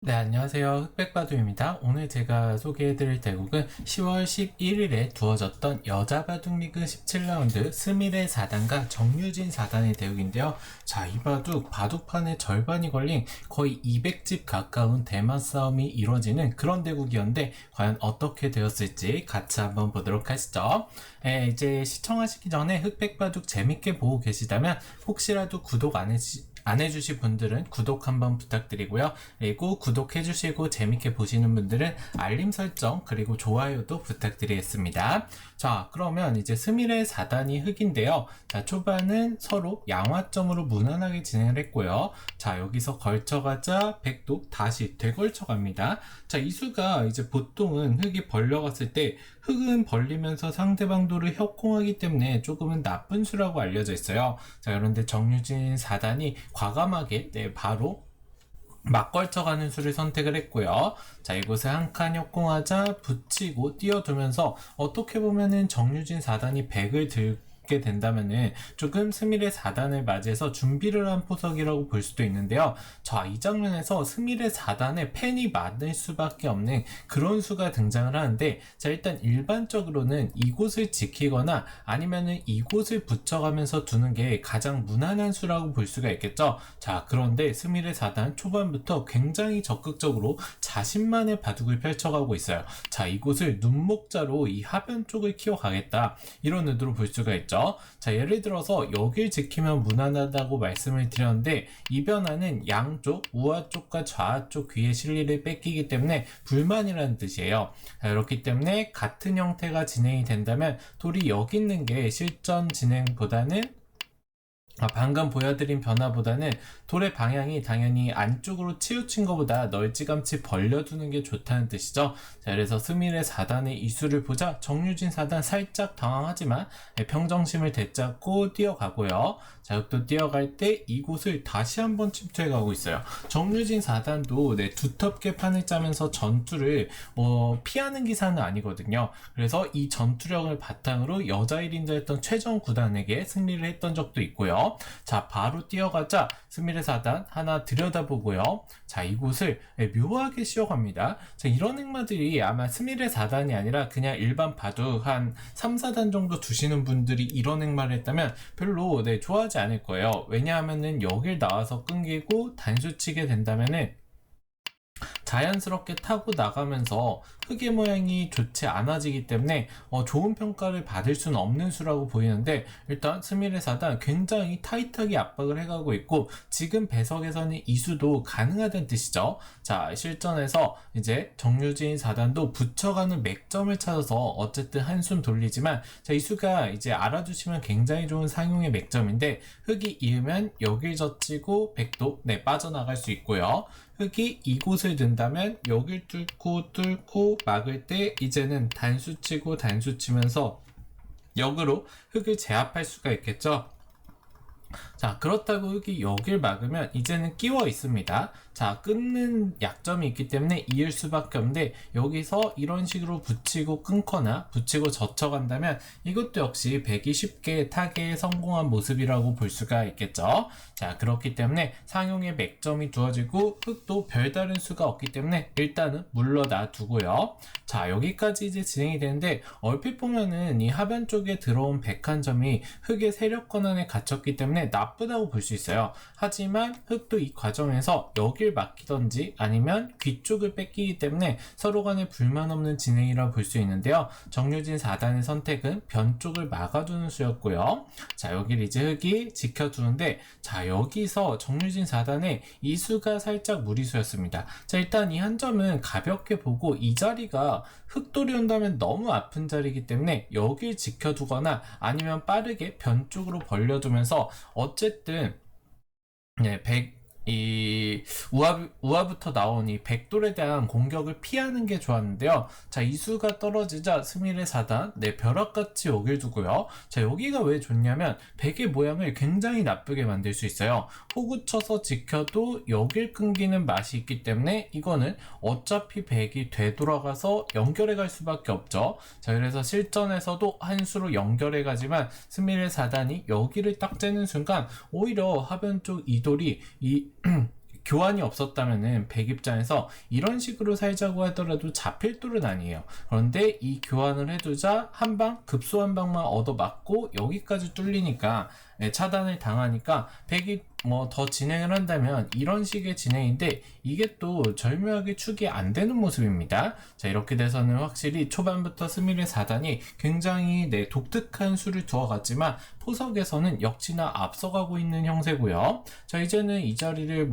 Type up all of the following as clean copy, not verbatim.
네, 안녕하세요. 흑백바둑입니다. 오늘 제가 소개해드릴 대국은 10월 11일에 두어졌던 여자바둑 리그 17라운드 스미레 4단과 정유진 4단의 대국인데요. 자, 이 바둑, 바둑판의 절반이 걸린 거의 200집 가까운 대만 싸움이 이루어지는 그런 대국이었는데 과연 어떻게 되었을지 같이 한번 보도록 하시죠. 이제 시청하시기 전에 흑백바둑 재밌게 보고 계시다면 혹시라도 구독 안 해주실 분들은 구독 한번 부탁드리고요. 그리고 구독해주시고 재밌게 보시는 분들은 알림 설정 그리고 좋아요도 부탁드리겠습니다. 자, 그러면 이제 스미레 4단이 흑인데요. 자, 초반은 서로 양화점으로 무난하게 진행을 했고요. 자, 여기서 걸쳐가자 백도 다시 되걸쳐 갑니다. 자, 이 수가 이제 보통은 흑이 벌려갔을 때 흑은 벌리면서 상대방 도를 협공하기 때문에 조금은 나쁜 수라고 알려져 있어요. 자, 그런데 정유진 4단이 과감하게 바로 막 걸쳐가는 수를 선택을 했고요. 자, 이곳에 한 칸 협공하자 붙이고 띄워두면서 어떻게 보면은 정유진 4단이 100을 들게 된다면은 조금 스미레 4단을 맞이해서 준비를 한 포석이라고 볼 수도 있는데요. 자, 이 장면에서 스미레 4단에 팬이 많을 수밖에 없는 그런 수가 등장을 하는데, 자, 일단 일반적으로는 이곳을 지키거나 아니면은 이곳을 붙여가면서 두는 게 가장 무난한 수라고 볼 수가 있겠죠. 자, 그런데 스미레 4단 초반부터 굉장히 적극적으로 자신만의 바둑을 펼쳐가고 있어요. 자, 이곳을 눈목자로 이 하변 쪽을 키워가겠다, 이런 의도로 볼 수가 있죠. 자, 예를 들어서 여길 지키면 무난하다고 말씀을 드렸는데 이 변화는 양쪽 우하 쪽과 좌하 쪽 귀의 실리를 뺏기기 때문에 불만이라는 뜻이에요. 자, 그렇기 때문에 같은 형태가 진행이 된다면 돌이 여기 있는 게 실전 진행보다는 방금 보여드린 변화보다는 돌의 방향이 당연히 안쪽으로 치우친 것보다 널찌감치 벌려두는 게 좋다는 뜻이죠. 자, 그래서 스미레 4단의 이수를 보자 정유진 4단 살짝 당황하지만 평정심을 되찾고 뛰어가고요. 자, 또 뛰어갈 때 이곳을 다시 한번 침투해 가고 있어요. 정유진 4단도 두텁게 판을 짜면서 전투를 피하는 기사는 아니거든요. 그래서 이 전투력을 바탕으로 여자 1인자였던 최정 구단에게 승리를 했던 적도 있고요. 자, 바로 뛰어가자 스미레 4단 하나 들여다보고요. 자, 이곳을 묘하게 씌워갑니다. 자, 이런 행마들이 아마 스미레 4단이 아니라 그냥 일반 바둑 한 3, 4단 정도 두시는 분들이 이런 행마를 했다면 별로 좋아하지 않을 거예요. 왜냐하면은 여길 나와서 끊기고 단수 치게 된다면은 자연스럽게 타고 나가면서 흑의 모양이 좋지 않아지기 때문에 좋은 평가를 받을 수는 없는 수라고 보이는데, 일단 스미레 4단 굉장히 타이트하게 압박을 해가고 있고 지금 배석에서는 이 수도 가능하다는 뜻이죠. 자, 실전에서 이제 정유진 4단도 붙여가는 맥점을 찾아서 어쨌든 한숨 돌리지만, 자, 이 수가 이제 알아두시면 굉장히 좋은 상용의 맥점인데 흑이 이으면 여길 젖히고 백도 빠져나갈 수 있고요. 흑이 이곳을 든다면 여길 뚫고 막을 때 이제는 단수 치고 단수 치면서 역으로 흑을 제압할 수가 있겠죠. 자, 그렇다고 흑이 여길 막으면 이제는 끼워 있습니다. 자, 끊는 약점이 있기 때문에 이을 수밖에 없는데 여기서 이런 식으로 붙이고 끊거나 붙이고 젖혀간다면 이것도 역시 백이 쉽게 타개에 성공한 모습이라고 볼 수가 있겠죠. 자, 그렇기 때문에 상용의 맥점이 두어지고 흑도 별다른 수가 없기 때문에 일단은 물러나 두고요. 자, 여기까지 이제 진행이 되는데 얼핏 보면은 이 하변 쪽에 들어온 백한점이 흑의 세력 권한에 갇혔기 때문에 나쁘다고 볼 수 있어요. 하지만 흑도 이 과정에서 여길 막히던지 아니면 귀 쪽을 뺏기기 때문에 서로 간에 불만 없는 진행이라 볼 수 있는데요. 정유진 4단의 선택은 변 쪽을 막아두는 수였고요. 자, 여기를 이제 흑이 지켜두는데, 자, 여기서 정유진 4단의 이 수가 살짝 무리수였습니다. 자, 일단 이 한 점은 가볍게 보고 이 자리가 흑돌이 온다면 너무 아픈 자리이기 때문에 여길 지켜두거나 아니면 빠르게 변 쪽으로 벌려두면서 어쨌든 이 우하부터 나온 이 백돌에 대한 공격을 피하는 게 좋았는데요. 자, 이수가 떨어지자 스미레 4단 벼락같이 여길 두고요. 자, 여기가 왜 좋냐면 백의 모양을 굉장히 나쁘게 만들 수 있어요. 호구 쳐서 지켜도 여길 끊기는 맛이 있기 때문에 이거는 어차피 백이 되돌아가서 연결해 갈 수밖에 없죠. 자, 그래서 실전에서도 한 수로 연결해 가지만 스미레 4단이 여기를 딱 째는 순간 오히려 하변 쪽 이돌이 교환이 없었다면은 백 입장에서 이런 식으로 살자고 하더라도 잡힐 뚫은 아니에요. 그런데 이 교환을 해두자 한 방, 급소 한 방만 얻어맞고 여기까지 뚫리니까 차단을 당하니까 백이 뭐 더 진행을 한다면 이런 식의 진행인데 이게 또 절묘하게 축이 안 되는 모습입니다. 자, 이렇게 돼서는 확실히 초반부터 스미르 4단이 굉장히 독특한 수를 두어갔지만 포석에서는 역시나 앞서가고 있는 형세고요. 자, 이제는 이 자리를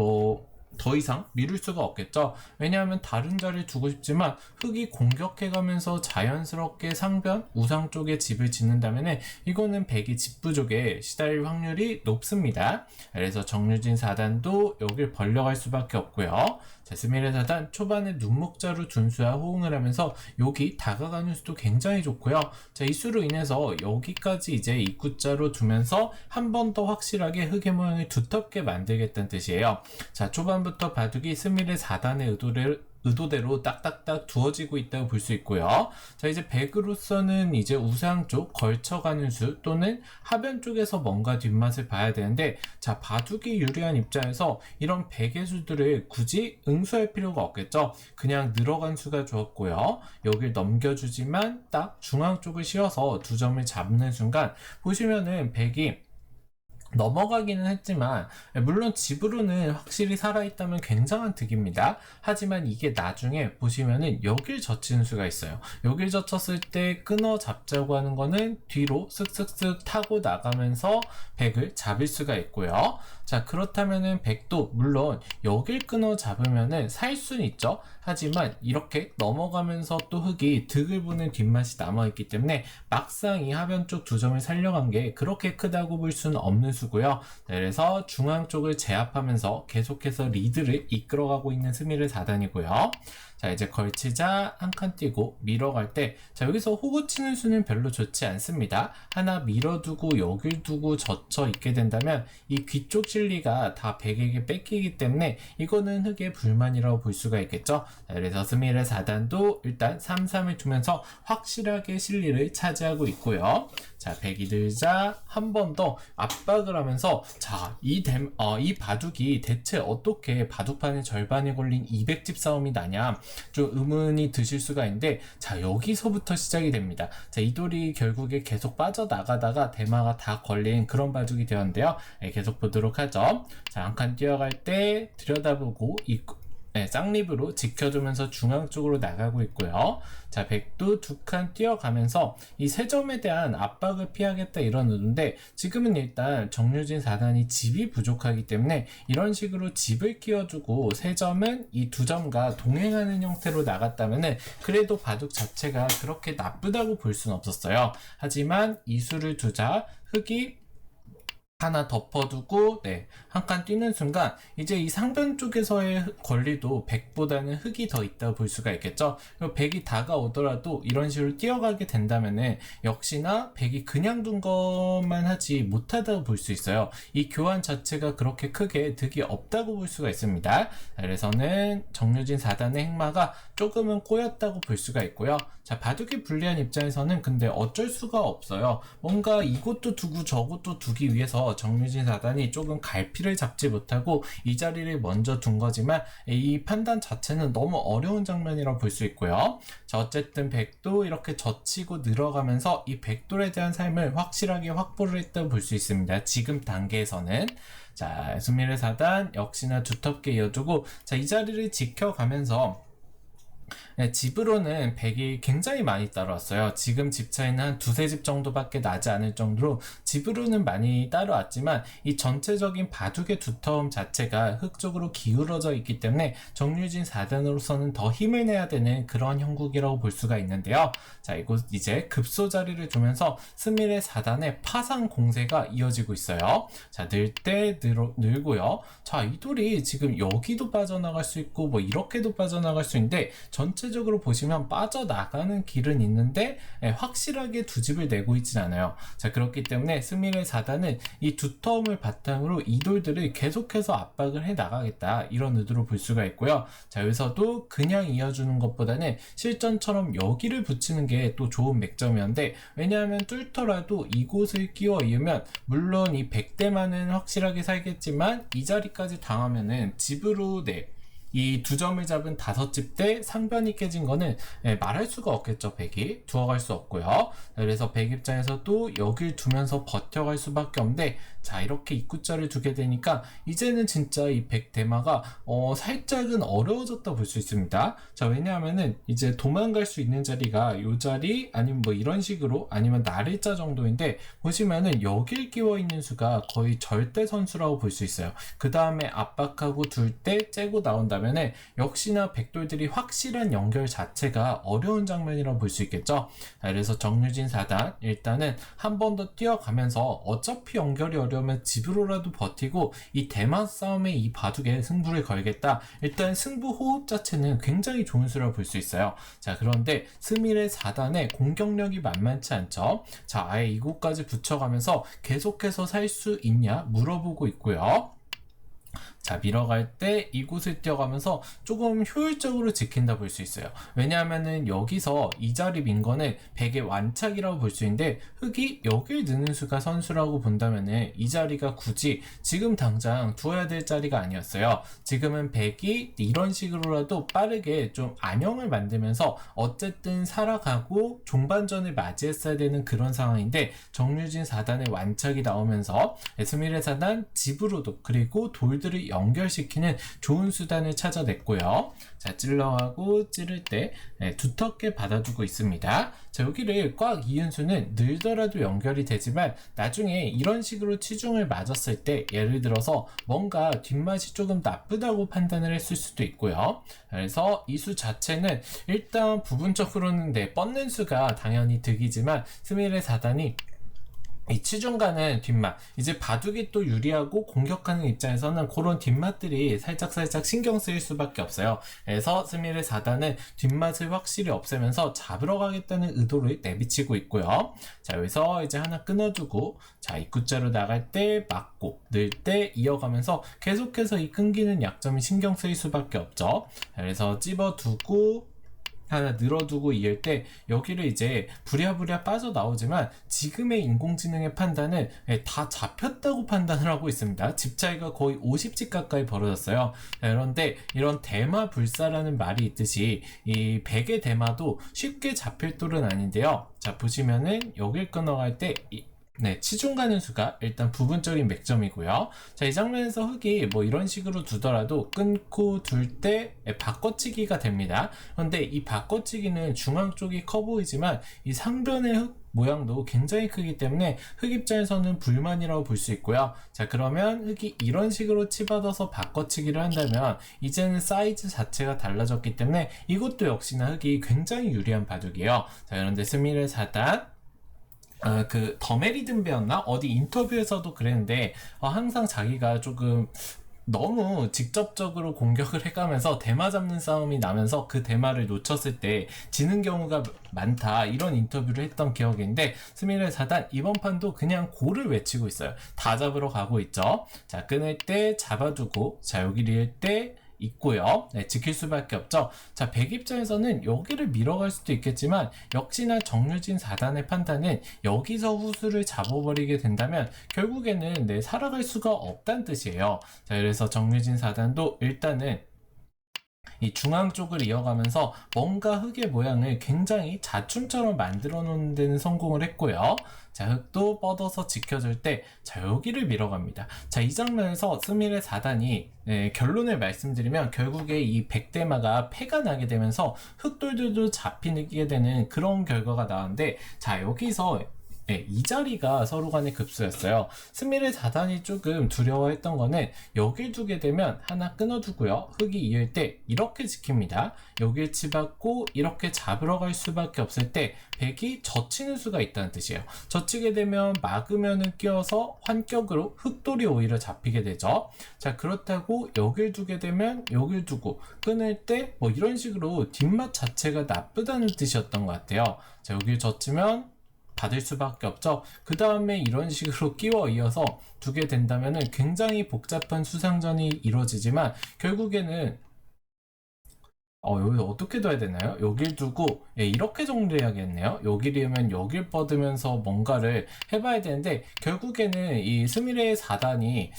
더 이상 미룰 수가 없겠죠. 왜냐하면 다른 자리를 두고 싶지만 흑이 공격해가면서 자연스럽게 상변, 우상 쪽에 집을 짓는다면 이거는 백이 집 부족에 시달릴 확률이 높습니다. 그래서 정유진 4단도 여길 벌려갈 수밖에 없고요. 자, 스미레 4단 초반에 눈목자로 준수와 호응을 하면서 여기 다가가는 수도 굉장히 좋고요. 자, 이 수로 인해서 여기까지 이제 입구자로 두면서 한 번 더 확실하게 흑의 모양을 두텁게 만들겠다는 뜻이에요. 자, 초반부터 바둑이 스미레 4단의 의도대로 딱딱딱 두어지고 있다고 볼 수 있고요. 자, 이제 백으로서는 이제 우상 쪽 걸쳐가는 수 또는 하변 쪽에서 뭔가 뒷맛을 봐야 되는데, 자, 바둑이 유리한 입장에서 이런 백의 수들을 굳이 응수할 필요가 없겠죠. 그냥 늘어간 수가 좋았고요. 여길 넘겨주지만 딱 중앙 쪽을 씌워서 두 점을 잡는 순간 보시면은 백이 넘어가기는 했지만 물론 집으로는 확실히 살아있다면 굉장한 득입니다. 하지만 이게 나중에 보시면은 여길 젖히는 수가 있어요. 여길 젖혔을 때 끊어 잡자고 하는 거는 뒤로 쓱쓱쓱 타고 나가면서 백을 잡을 수가 있고요. 자, 그렇다면은 백도 물론 여길 끊어 잡으면은 살 수는 있죠. 하지만 이렇게 넘어가면서 또 흑이 득을 보는 뒷맛이 남아있기 때문에 막상 이 하변 쪽 두 점을 살려간 게 그렇게 크다고 볼 수는 없는 수고요. 그래서 중앙 쪽을 제압하면서 계속해서 리드를 이끌어가고 있는 스미르 4단이고요. 자, 이제 걸치자 한 칸 띄고 밀어갈 때, 자, 여기서 호구 치는 수는 별로 좋지 않습니다. 하나 밀어두고 여길 두고 젖혀 있게 된다면 이 귀쪽 실리가 다 백에게 뺏기기 때문에 이거는 흑의 불만이라고 볼 수가 있겠죠. 자, 그래서 스미르 4단도 일단 3-3을 두면서 확실하게 실리를 차지하고 있고요. 자, 백이 들자 한 번 더 압박을 하면서, 자, 이 바둑이 대체 어떻게 바둑판의 절반이 걸린 200집 싸움이 나냐 좀 의문이 드실 수가 있는데, 자, 여기서부터 시작이 됩니다. 자, 이 돌이 결국에 계속 빠져나가다가 대마가 다 걸린 그런 바둑이 되었는데요. 계속 보도록 하죠. 자, 한 칸 뛰어갈 때 들여다보고 쌍립으로 지켜주면서 중앙 쪽으로 나가고 있고요. 자, 백도 두 칸 뛰어가면서 이 세 점에 대한 압박을 피하겠다 이런 의도인데, 지금은 일단 정유진 4단이 집이 부족하기 때문에 이런 식으로 집을 끼워주고 세 점은 이 두 점과 동행하는 형태로 나갔다면은 그래도 바둑 자체가 그렇게 나쁘다고 볼 수는 없었어요. 하지만 이 수를 두자 흑이 하나 덮어두고 한 칸 뛰는 순간 이제 이 상변 쪽에서의 권리도 백보다는 흑이 더 있다고 볼 수가 있겠죠. 백이 다가오더라도 이런 식으로 뛰어가게 된다면은 역시나 백이 그냥 둔 것만 하지 못하다고 볼 수 있어요. 이 교환 자체가 그렇게 크게 득이 없다고 볼 수가 있습니다. 그래서는 정유진 4단의 행마가 조금은 꼬였다고 볼 수가 있고요. 자, 바둑이 불리한 입장에서는 근데 어쩔 수가 없어요. 뭔가 이것도 두고 저것도 두기 위해서 정유진 4단이 조금 갈피를 잡지 못하고 이 자리를 먼저 둔 거지만 이 판단 자체는 너무 어려운 장면이라고 볼 수 있고요. 자, 어쨌든 백도 이렇게 젖히고 늘어가면서 이 백돌에 대한 삶을 확실하게 확보를 했다고 볼 수 있습니다. 지금 단계에서는. 자, 스미르 4단 역시나 두텁게 이어주고, 자, 이 자리를 지켜가면서 집으로는 백이 굉장히 많이 따라왔어요. 지금 집 차이는 한 두세 집 정도밖에 나지 않을 정도로 집으로는 많이 따라왔지만 이 전체적인 바둑의 두터움 자체가 흑 쪽으로 기울어져 있기 때문에 정유진 4단으로서는 더 힘을 내야 되는 그런 형국이라고 볼 수가 있는데요. 자, 이곳 이제 급소 자리를 두면서 스미르 4단의 파상 공세가 이어지고 있어요. 자, 늘 때 늘고요. 자, 이 돌이 지금 여기도 빠져나갈 수 있고 뭐 이렇게도 빠져나갈 수 있는데 전체 전체적으로 보시면 빠져나가는 길은 있는데 확실하게 두 집을 내고 있진 않아요. 자, 그렇기 때문에 스미레 4단은 이 두터움을 바탕으로 이 돌들을 계속해서 압박을 해 나가겠다, 이런 의도로 볼 수가 있고요. 자, 여기서도 그냥 이어주는 것보다는 실전처럼 여기를 붙이는 게 또 좋은 맥점이었는데, 왜냐하면 뚫더라도 이곳을 끼워 이으면 물론 이 100대만은 확실하게 살겠지만 이 자리까지 당하면은 집으로 이 두 점을 잡은 5집 대 상변이 깨진 거는 말할 수가 없겠죠. 100이 두어갈 수 없고요. 그래서 100 입장에서도 여길 두면서 버텨갈 수밖에 없는데, 자, 이렇게 입구자를 두게 되니까 이제는 진짜 이 100 대마가 살짝은 어려워졌다 볼 수 있습니다. 자, 왜냐하면은 이제 도망갈 수 있는 자리가 요 자리, 아니면 뭐 이런 식으로, 아니면 나를자 정도인데, 보시면은 여길 끼워 있는 수가 거의 절대 선수라고 볼 수 있어요. 그 다음에 압박하고 둘 때 째고 나온다면 역시나 백돌들이 확실한 연결 자체가 어려운 장면이라고 볼 수 있겠죠. 그래서 정유진 4단 일단은 한 번 더 뛰어가면서 어차피 연결이 어려우면 집으로라도 버티고 이 대만 싸움에 이 바둑에 승부를 걸겠다, 일단 승부 호흡 자체는 굉장히 좋은 수라고 볼 수 있어요. 자, 그런데 스미레 4단의 공격력이 만만치 않죠. 자, 아예 이곳까지 붙여가면서 계속해서 살 수 있냐 물어보고 있고요. 자, 밀어갈 때 이곳을 뛰어가면서 조금 효율적으로 지킨다 볼 수 있어요. 왜냐하면은 여기서 이 자리 민 거는 100의 완착이라고 볼 수 있는데, 흙이 여길 넣는 수가 선수라고 본다면은 이 자리가 굳이 지금 당장 두어야 될 자리가 아니었어요. 지금은 100이 이런 식으로라도 빠르게 좀 안형을 만들면서 어쨌든 살아가고 종반전을 맞이했어야 되는 그런 상황인데, 정유진 4단의 완착이 나오면서 스미레 4단 집으로도, 그리고 돌들을 연결시키는 좋은 수단을 찾아냈고요. 자, 찔러가고 찌를 때 두텁게 받아두고 있습니다. 자, 여기를 꽉 이은 수는 늘더라도 연결이 되지만 나중에 이런 식으로 치중을 맞았을 때, 예를 들어서 뭔가 뒷맛이 조금 나쁘다고 판단을 했을 수도 있고요. 그래서 이 수 자체는 일단 부분적으로는 뻗는 수가 당연히 득이지만 스미레 4단이 이 치중가는 뒷맛, 이제 바둑이 또 유리하고 공격하는 입장에서는 그런 뒷맛들이 살짝 신경 쓰일 수밖에 없어요. 그래서 스미레 4단은 뒷맛을 확실히 없애면서 잡으러 가겠다는 의도를 내비치고 있고요. 자, 여기서 이제 하나 끊어주고, 자, 입구자로 나갈 때 막고, 늘 때 이어가면서 계속해서 이 끊기는 약점이 신경 쓰일 수밖에 없죠. 그래서 찝어두고 하나 늘어두고 이을 때 여기를 이제 부랴부랴 빠져나오지만 지금의 인공지능의 판단은 다 잡혔다고 판단을 하고 있습니다. 집 차이가 거의 50집 가까이 벌어졌어요. 그런데 이런 대마 불사라는 말이 있듯이 이 100의 대마도 쉽게 잡힐 돌은 아닌데요. 자, 보시면은 여길 끊어갈 때 치중 가는 수가 일단 부분적인 맥점이고요. 자, 이 장면에서 흙이 뭐 이런 식으로 두더라도 끊고 둘 때 바꿔치기가 됩니다. 그런데 이 바꿔치기는 중앙 쪽이 커 보이지만 이 상변의 흙 모양도 굉장히 크기 때문에 흙 입장에서는 불만이라고 볼 수 있고요. 자, 그러면 흙이 이런 식으로 치받아서 바꿔치기를 한다면 이제는 사이즈 자체가 달라졌기 때문에 이것도 역시나 흙이 굉장히 유리한 바둑이에요. 자, 그런데 스미레 4단 그 더메리든베였나? 어디 인터뷰에서도 그랬는데 항상 자기가 조금 너무 직접적으로 공격을 해가면서 대마 잡는 싸움이 나면서 그 대마를 놓쳤을 때 지는 경우가 많다, 이런 인터뷰를 했던 기억인데, 스미레 4단 이번 판도 그냥 고를 외치고 있어요. 다 잡으러 가고 있죠. 자, 끊을 때 잡아두고, 자, 여기를 일 때 있고요. 지킬 수밖에 없죠. 자, 100 입장에서는 여기를 밀어갈 수도 있겠지만 역시나 정유진 4단의 판단은 여기서 후수를 잡아버리게 된다면 결국에는 살아갈 수가 없다는 뜻이에요. 자, 그래서 정유진 4단도 일단은 이 중앙 쪽을 이어가면서 뭔가 흙의 모양을 굉장히 자춤처럼 만들어 놓는 데는 성공을 했고요. 자, 흙도 뻗어서 지켜줄 때, 자, 여기를 밀어갑니다. 자, 이 장면에서 스미레 4단이 결론을 말씀드리면 결국에 이 100대마가 패가 나게 되면서 흙돌들도 잡히게 되는 그런 결과가 나왔는데, 자, 여기서 네, 이 자리가 서로 간의 급수였어요. 스미르 4단이 조금 두려워했던 거는 여길 두게 되면 하나 끊어두고요. 흑이 이을 때 이렇게 지킵니다. 여길 치받고 이렇게 잡으러 갈 수밖에 없을 때 백이 젖히는 수가 있다는 뜻이에요. 젖히게 되면 막으면은 끼어서 환격으로 흑돌이 오히려 잡히게 되죠. 자, 그렇다고 여길 두게 되면 여길 두고 끊을 때 뭐 이런 식으로 뒷맛 자체가 나쁘다는 뜻이었던 것 같아요. 자, 여길 젖히면 받을 수밖에 없죠. 그 다음에 이런 식으로 끼워 이어서 두게 된다면 굉장히 복잡한 수상전이 이루어지지만 결국에는 여기 어떻게 둬야 되나요? 여길 두고 이렇게 정리해야겠네요. 여길 이으면 여길 뻗으면서 뭔가를 해봐야 되는데 결국에는 이 스미레의 4단이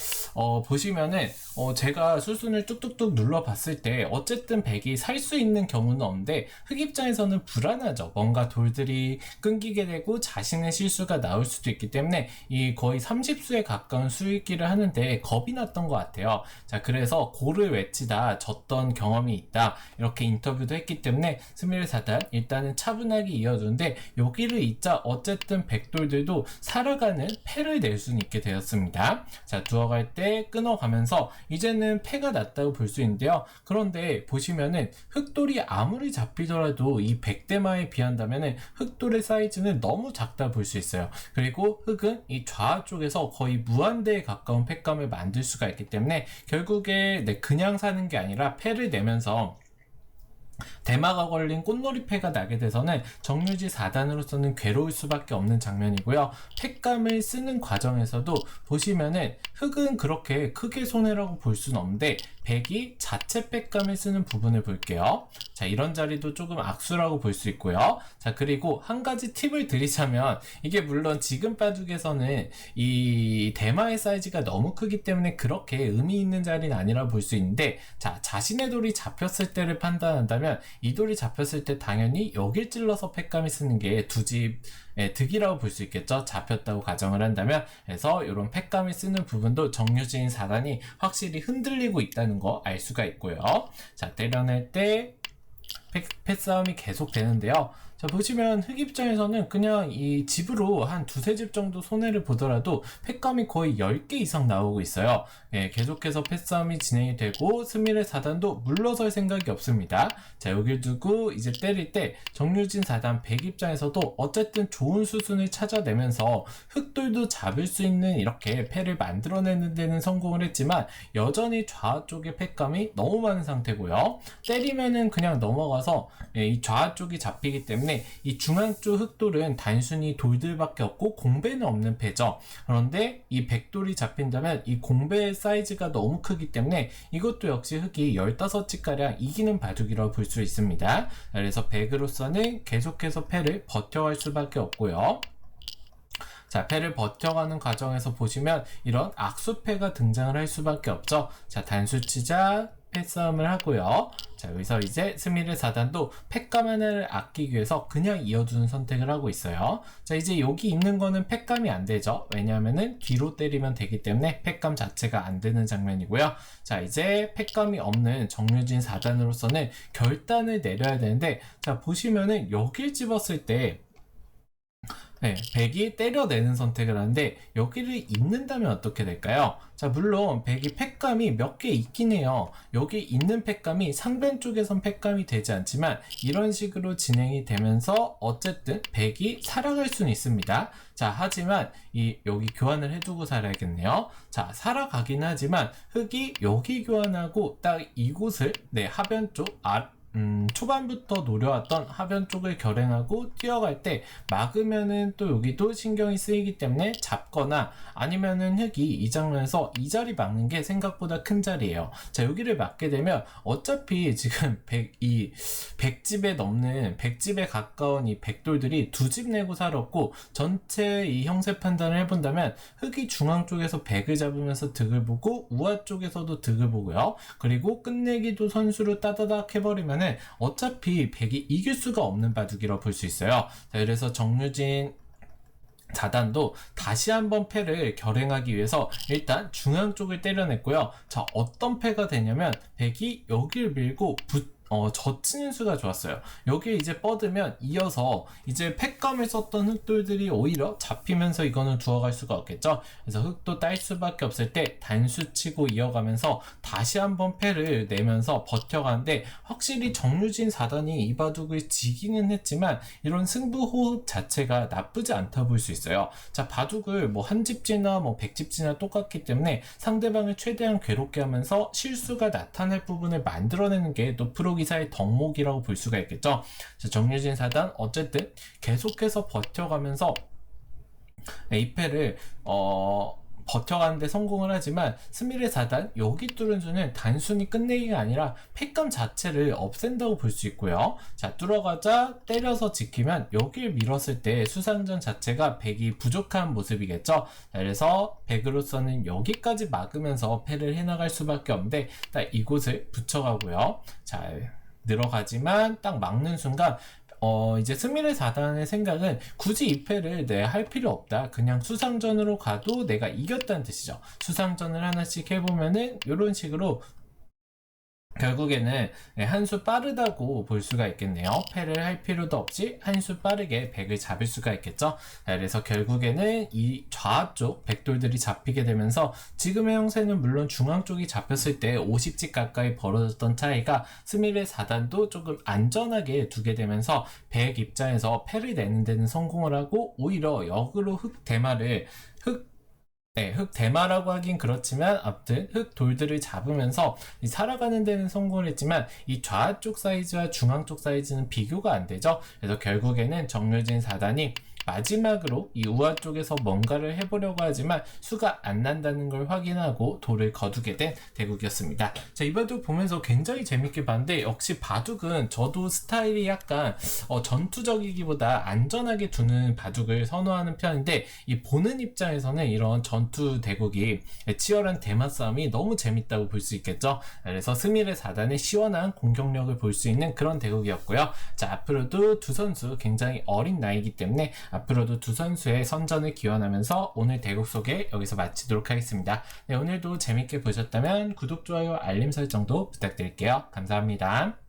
보시면은 제가 수순을 뚝뚝뚝 눌러봤을 때 어쨌든 백이 살 수 있는 경우는 없는데 흑 입장에서는 불안하죠. 뭔가 돌들이 끊기게 되고 자신의 실수가 나올 수도 있기 때문에 이 거의 30수에 가까운 수익기를 하는데 겁이 났던 것 같아요. 자, 그래서 고를 외치다 졌던 경험이 있다. 이렇게 인터뷰도 했기 때문에 스미르 4단 일단은 차분하게 이어주는데 여기를 잇자 어쨌든 백돌들도 살아가는 패를 낼 수는 있게 되었습니다. 자, 두어갈 때 끊어가면서 이제는 패가 났다고 볼 수 있는데요. 그런데 보시면은 흑돌이 아무리 잡히더라도 이 백대마에 비한다면은 흑돌의 사이즈는 너무 작다 볼 수 있어요. 그리고 흑은 이 좌 쪽에서 거의 무한대에 가까운 패감을 만들 수가 있기 때문에 결국에 그냥 사는 게 아니라 패를 내면서 대마가 걸린 꽃놀이패가 나게 돼서는 정유지 4단으로서는 괴로울 수밖에 없는 장면이고요. 팩감을 쓰는 과정에서도 보시면은 흑은 그렇게 크게 손해라고 볼 수는 없는데 백이 자체 팩감을 쓰는 부분을 볼게요. 자, 이런 자리도 조금 악수라고 볼 수 있고요. 자, 그리고 한 가지 팁을 드리자면 이게 물론 지금 바둑에서는 이 대마의 사이즈가 너무 크기 때문에 그렇게 의미 있는 자리는 아니라 볼 수 있는데 자, 자신의 돌이 잡혔을 때를 판단한다면 이 돌이 잡혔을 때 당연히 여길 찔러서 팩감이 쓰는 게 두집 득이라고 볼 수 있겠죠. 잡혔다고 가정을 한다면. 그래서 이런 팩감이 쓰는 부분도 정유진 4단이 확실히 흔들리고 있다는 거 알 수가 있고요. 자, 때려낼 때 패싸움이 계속 되는데요. 자, 보시면 흑 입장에서는 그냥 이 집으로 한 두세 집 정도 손해를 보더라도 팩감이 거의 10개 이상 나오고 있어요. 계속해서 패싸움이 진행이 되고 스미레 4단도 물러설 생각이 없습니다. 자, 여길 두고 이제 때릴 때 정유진 4단 백 입장에서도 어쨌든 좋은 수순을 찾아내면서 흑돌도 잡을 수 있는 이렇게 패를 만들어내는 데는 성공을 했지만 여전히 좌 쪽의 팩감이 너무 많은 상태고요. 때리면은 그냥 넘어가서 이 좌 쪽이 잡히기 때문에 이 중앙 쪽 흑돌은 단순히 돌들밖에 없고 공배는 없는 패죠. 그런데 이 백돌이 잡힌다면 이 공배의 사이즈가 너무 크기 때문에 이것도 역시 흑이 15집가량 이기는 바둑이라고 볼 수 있습니다. 그래서 백으로서는 계속해서 패를 버텨갈 수밖에 없고요. 자, 패를 버텨가는 과정에서 보시면 이런 악수패가 등장을 할 수밖에 없죠. 자, 단수치자 패싸움을 하고요. 자, 여기서 이제 스미르 4단도 팩감 하나를 아끼기 위해서 그냥 이어주는 선택을 하고 있어요. 자, 이제 여기 있는 거는 팩감이 안 되죠. 왜냐하면은 뒤로 때리면 되기 때문에 팩감 자체가 안 되는 장면이고요. 자, 이제 팩감이 없는 정유진 4단으로서는 결단을 내려야 되는데 자, 보시면은 여길 집었을 때 백이 때려내는 선택을 하는데 여기를 잇는다면 어떻게 될까요? 자, 물론 백이 팩감이 몇 개 있긴 해요. 여기 있는 팩감이 상변 쪽에선 팩감이 되지 않지만 이런 식으로 진행이 되면서 어쨌든 백이 살아갈 수는 있습니다. 자, 하지만 여기 교환을 해두고 살아야겠네요. 자, 살아가긴 하지만 흑이 여기 교환하고 딱 이곳을 하변 쪽 초반부터 노려왔던 하변 쪽을 결행하고 뛰어갈 때 막으면은 또 여기도 신경이 쓰이기 때문에 잡거나 아니면은 흑이 이 장면에서 이 자리 막는 게 생각보다 큰 자리예요. 자, 여기를 막게 되면 어차피 지금 100집에 넘는 100집에 가까운 이 백돌들이 두 집 내고 살았고 전체 이 형세 판단을 해본다면 흑이 중앙 쪽에서 백을 잡으면서 득을 보고 우하 쪽에서도 득을 보고요. 그리고 끝내기도 선수로 따다닥 해버리면 어차피 백이 이길 수가 없는 바둑이라고 볼 수 있어요. 자, 그래서 정유진 4단도 다시 한번 패를 결행하기 위해서 일단 중앙 쪽을 때려냈고요. 자, 어떤 패가 되냐면 백이 여기를 밀고 젖히는 수가 좋았어요. 여기에 이제 뻗으면 이어서 이제 팩감을 썼던 흑돌들이 오히려 잡히면서 이거는 두어갈 수가 없겠죠. 그래서 흑도 딸 수밖에 없을 때 단수 치고 이어가면서 다시 한번 패를 내면서 버텨가는데, 확실히 정유진 4단이 이 바둑을 지기는 했지만 이런 승부 호흡 자체가 나쁘지 않다 볼 수 있어요. 자, 바둑을 뭐 한 집지나 뭐 100집지나 똑같기 때문에 상대방을 최대한 괴롭게 하면서 실수가 나타날 부분을 만들어내는 게 또 프로기사의 덕목이라고 볼 수가 있겠죠. 자, 정유진 4단 어쨌든 계속해서 버텨가면서 이 패를 버텨가는데 성공을 하지만, 스미레 4단 여기 뚫은 수는 단순히 끝내기가 아니라 팩감 자체를 없앤다고 볼 수 있고요. 자, 뚫어가자 때려서 지키면 여길 밀었을 때 수상전 자체가 100이 부족한 모습이겠죠. 자, 그래서 100으로서는 여기까지 막으면서 패를 해나갈 수밖에 없는데, 딱 이곳을 붙여가고요. 자, 늘어가지만 딱 막는 순간 이제 스미레 4단의 생각은 굳이 이 패를 할 필요 없다. 그냥 수상전으로 가도 내가 이겼다는 뜻이죠. 수상전을 하나씩 해보면은 이런 식으로 결국에는 한 수 빠르다고 볼 수가 있겠네요. 패를 할 필요도 없이 한 수 빠르게 백을 잡을 수가 있겠죠. 그래서 결국에는 이 좌쪽 백돌들이 잡히게 되면서 지금의 형세는 물론 중앙 쪽이 잡혔을 때 50집 가까이 벌어졌던 차이가 스미레 4단도 조금 안전하게 두게 되면서 백 입장에서 패를 내는 데는 성공을 하고, 오히려 역으로 흑 대마라고 하긴 그렇지만 아무튼 흑 돌들을 잡으면서 살아가는 데는 성공을 했지만 이 좌쪽 사이즈와 중앙 쪽 사이즈는 비교가 안 되죠. 그래서 결국에는 정유진 4단이 마지막으로 이 우아 쪽에서 뭔가를 해보려고 하지만 수가 안 난다는 걸 확인하고 돌을 거두게 된 대국이었습니다. 자, 이 바둑 보면서 굉장히 재밌게 봤는데, 역시 바둑은 저도 스타일이 약간 전투적이기보다 안전하게 두는 바둑을 선호하는 편인데, 이 보는 입장에서는 이런 전투 대국이 치열한 대마 싸움이 너무 재밌다고 볼 수 있겠죠. 그래서 스미레 4단의 시원한 공격력을 볼 수 있는 그런 대국이었고요. 자, 앞으로도 두 선수 굉장히 어린 나이이기 때문에 앞으로도 두 선수의 선전을 기원하면서 오늘 대국 소개 여기서 마치도록 하겠습니다. 네, 오늘도 재밌게 보셨다면 구독, 좋아요, 알림 설정도 부탁드릴게요. 감사합니다.